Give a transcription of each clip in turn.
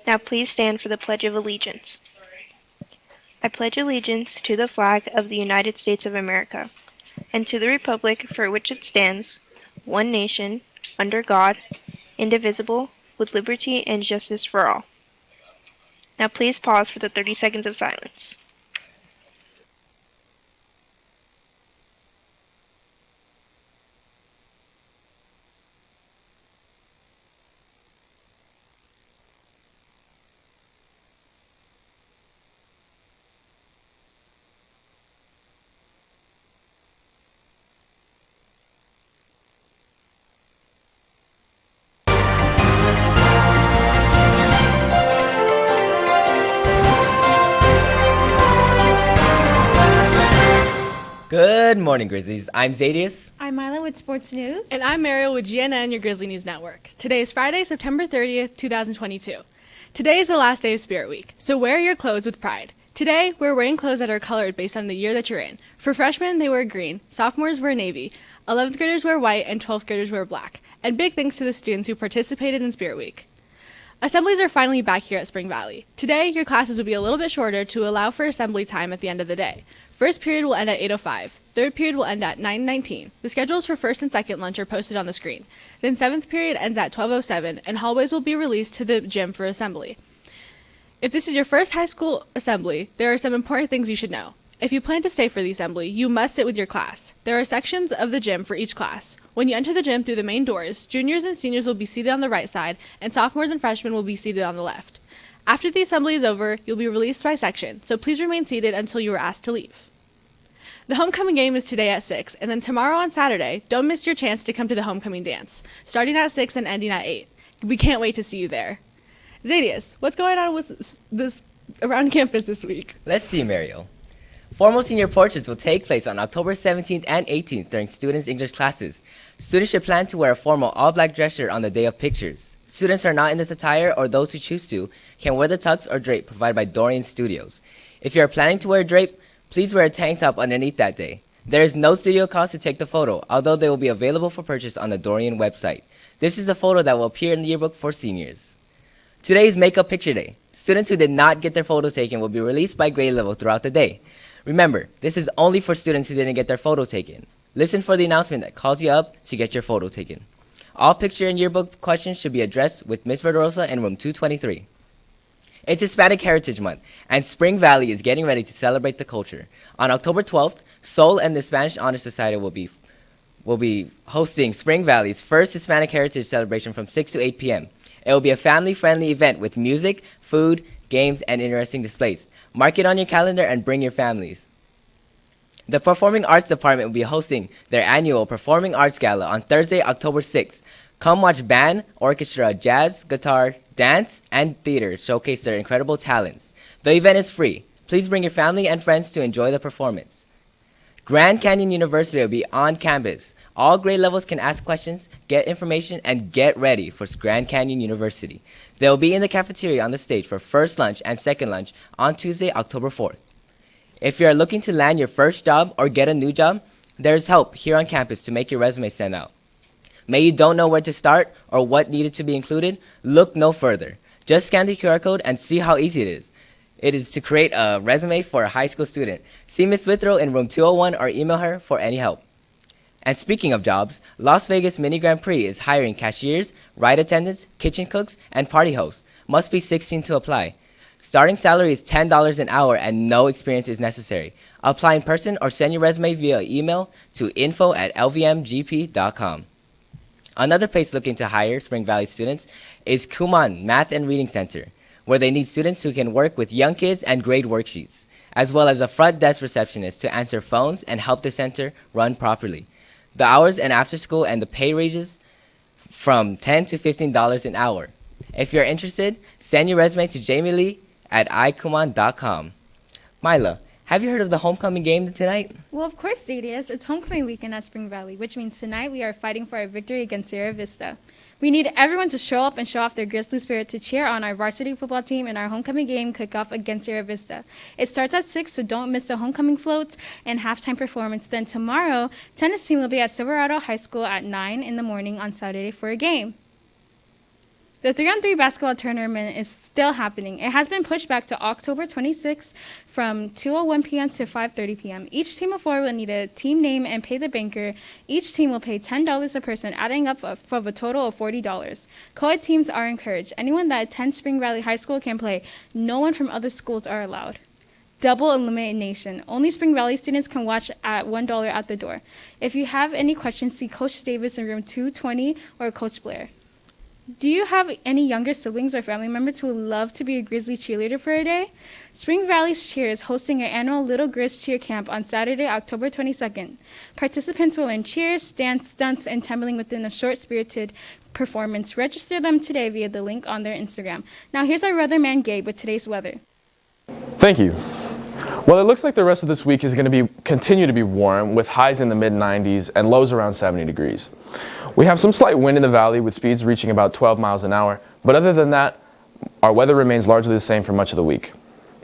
Now please stand for the Pledge of Allegiance. I pledge allegiance to the flag of the United States of America, and to the republic for which it stands, one nation, under God, indivisible, with liberty and justice for all. Now please pause for the 30 seconds of silence. Good morning, Grizzlies. I'm Zadius. I'm Mila with Sports News. And I'm Mariel with GNN, your Grizzly News Network. Today is Friday, September 30th, 2022. Today is the last day of Spirit Week, so wear your clothes with pride. Today, we're wearing clothes that are colored based on the year that you're in. For freshmen, they wear green, sophomores wear navy, 11th graders wear white, and 12th graders wear black. And big thanks to the students who participated in Spirit Week. Assemblies are finally back here at Spring Valley. Today, your classes will be a little bit shorter to allow for assembly time at the end of the day. First period will end at 8:05. Third period will end at 9:19. The schedules for first and second lunch are posted on the screen. Then seventh period ends at 12:07, and hallways will be released to the gym for assembly. If this is your first high school assembly, there are some important things you should know. If you plan to stay for the assembly, you must sit with your class. There are sections of the gym for each class. When you enter the gym through the main doors, juniors and seniors will be seated on the right side, and sophomores and freshmen will be seated on the left. After the assembly is over, you'll be released by section, so please remain seated until you are asked to leave. The homecoming game is today at 6, and then tomorrow on Saturday, don't miss your chance to come to the homecoming dance, starting at 6 and ending at 8. We can't wait to see you there. Zadius, what's going on with this around campus this week? Let's see, Mariel. Formal senior portraits will take place on October 17th and 18th during students' English classes. Students should plan to wear a formal all-black dress shirt on the day of pictures. Students who are not in this attire, or those who choose to, can wear the tux or drape provided by Dorian Studios. If you are planning to wear a drape, please wear a tank top underneath that day. There is no studio cost to take the photo, although they will be available for purchase on the Dorian website. This is the photo that will appear in the yearbook for seniors. Today is Makeup Picture Day. Students who did not get their photos taken will be released by grade level throughout the day. Remember, this is only for students who didn't get their photo taken. Listen for the announcement that calls you up to get your photo taken. All picture and yearbook questions should be addressed with Ms. Verderosa in room 223. It's Hispanic Heritage Month, and Spring Valley is getting ready to celebrate the culture. On October 12th, Soul and the Spanish Honor Society will be hosting Spring Valley's first Hispanic Heritage celebration from 6 to 8 p.m. It will be a family-friendly event with music, food, games, and interesting displays. Mark it on your calendar and bring your families. The Performing Arts Department will be hosting their annual Performing Arts Gala on Thursday, October 6th. Come watch band, orchestra, jazz, guitar, dance, and theater showcase their incredible talents. The event is free. Please bring your family and friends to enjoy the performance. Grand Canyon University will be on campus. All grade levels can ask questions, get information, and get ready for Grand Canyon University. They will be in the cafeteria on the stage for first lunch and second lunch on Tuesday, October 4th. If you are looking to land your first job or get a new job, there is help here on campus to make your resume stand out. May you don't know where to start or what needed to be included? Look no further. Just scan the QR code and see how easy it is. It is to create a resume for a high school student. See Ms. Withrow in room 201 or email her for any help. And speaking of jobs, Las Vegas Mini Grand Prix is hiring cashiers, ride attendants, kitchen cooks, and party hosts. Must be 16 to apply. Starting salary is $10 an hour and no experience is necessary. Apply in person or send your resume via email to info@lvmgp.com. Another place looking to hire Spring Valley students is Kumon Math and Reading Center, where they need students who can work with young kids and grade worksheets, as well as a front desk receptionist to answer phones and help the center run properly. The hours and after school and the pay ranges from $10 to $15 an hour. If you're interested, send your resume to jamielee@ikumon.com. Mila, have you heard of the homecoming game tonight? Well, of course, Zadius. It's homecoming weekend at Spring Valley, which means tonight we are fighting for our victory against Sierra Vista. We need everyone to show up and show off their Grizzly spirit to cheer on our varsity football team in our homecoming game kickoff against Sierra Vista. It starts at 6, so don't miss the homecoming floats and halftime performance. Then tomorrow, tennis team will be at Silverado High School at 9 in the morning on Saturday for a game. The 3-on-3 basketball tournament is still happening. It has been pushed back to October 26th from 2:01 p.m. to 5:30 p.m. Each team of 4 will need a team name and pay the banker. Each team will pay $10 a person, adding up for a total of $40. Co-ed teams are encouraged. Anyone that attends Spring Valley High School can play. No one from other schools are allowed. Double elimination. Only Spring Valley students can watch at $1 at the door. If you have any questions, see Coach Davis in room 220 or Coach Blair. Do you have any younger siblings or family members who would love to be a Grizzly cheerleader for a day? Spring Valley's Cheer is hosting an annual Little Grizz Cheer Camp on Saturday, October 22nd. Participants will learn cheers, dance, stunts, and tumbling within a short, spirited performance. Register them today via the link on their Instagram. Now here's our weatherman Gabe with today's weather. Thank you. Well, it looks like the rest of this week is going to continue to be warm with highs in the mid-90s and lows around 70 degrees. We have some slight wind in the valley with speeds reaching about 12 miles an hour, but other than that, our weather remains largely the same for much of the week.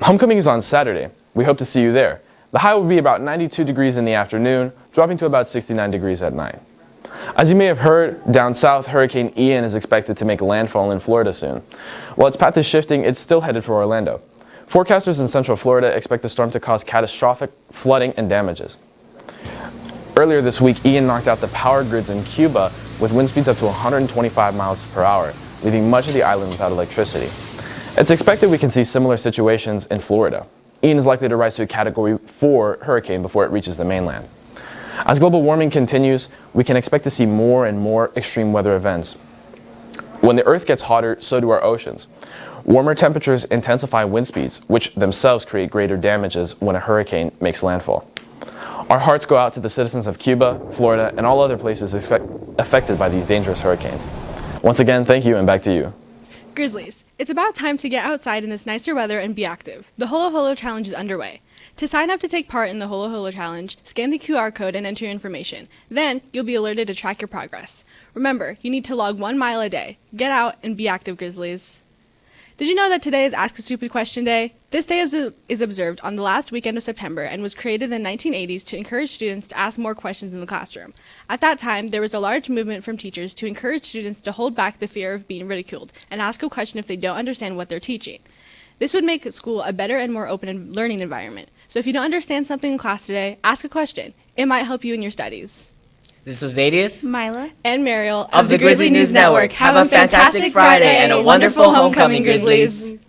Homecoming is on Saturday. We hope to see you there. The high will be about 92 degrees in the afternoon, dropping to about 69 degrees at night. As you may have heard, down south, Hurricane Ian is expected to make landfall in Florida soon. While its path is shifting, it's still headed for Orlando. Forecasters in Central Florida expect the storm to cause catastrophic flooding and damages. Earlier this week, Ian knocked out the power grids in Cuba with wind speeds up to 125 miles per hour, leaving much of the island without electricity. It's expected we can see similar situations in Florida. Ian is likely to rise to a Category 4 hurricane before it reaches the mainland. As global warming continues, we can expect to see more and more extreme weather events. When the Earth gets hotter, so do our oceans. Warmer temperatures intensify wind speeds, which themselves create greater damages when a hurricane makes landfall. Our hearts go out to the citizens of Cuba, Florida, and all other places affected by these dangerous hurricanes. Once again, thank you, and back to you. Grizzlies, it's about time to get outside in this nicer weather and be active. The Holo Holo Challenge is underway. To sign up to take part in the Holo Holo Challenge, scan the QR code and enter your information. Then, you'll be alerted to track your progress. Remember, you need to log 1 mile a day. Get out and be active, Grizzlies. Did you know that today is Ask a Stupid Question Day? This day is observed on the last weekend of September and was created in the 1980s to encourage students to ask more questions in the classroom. At that time, there was a large movement from teachers to encourage students to hold back the fear of being ridiculed and ask a question if they don't understand what they're teaching. This would make school a better and more open learning environment. So if you don't understand something in class today, ask a question. It might help you in your studies. This was Zadius Mila And Mariel of the Grizzly News Network. Have a fantastic Friday and a wonderful homecoming, Grizzlies.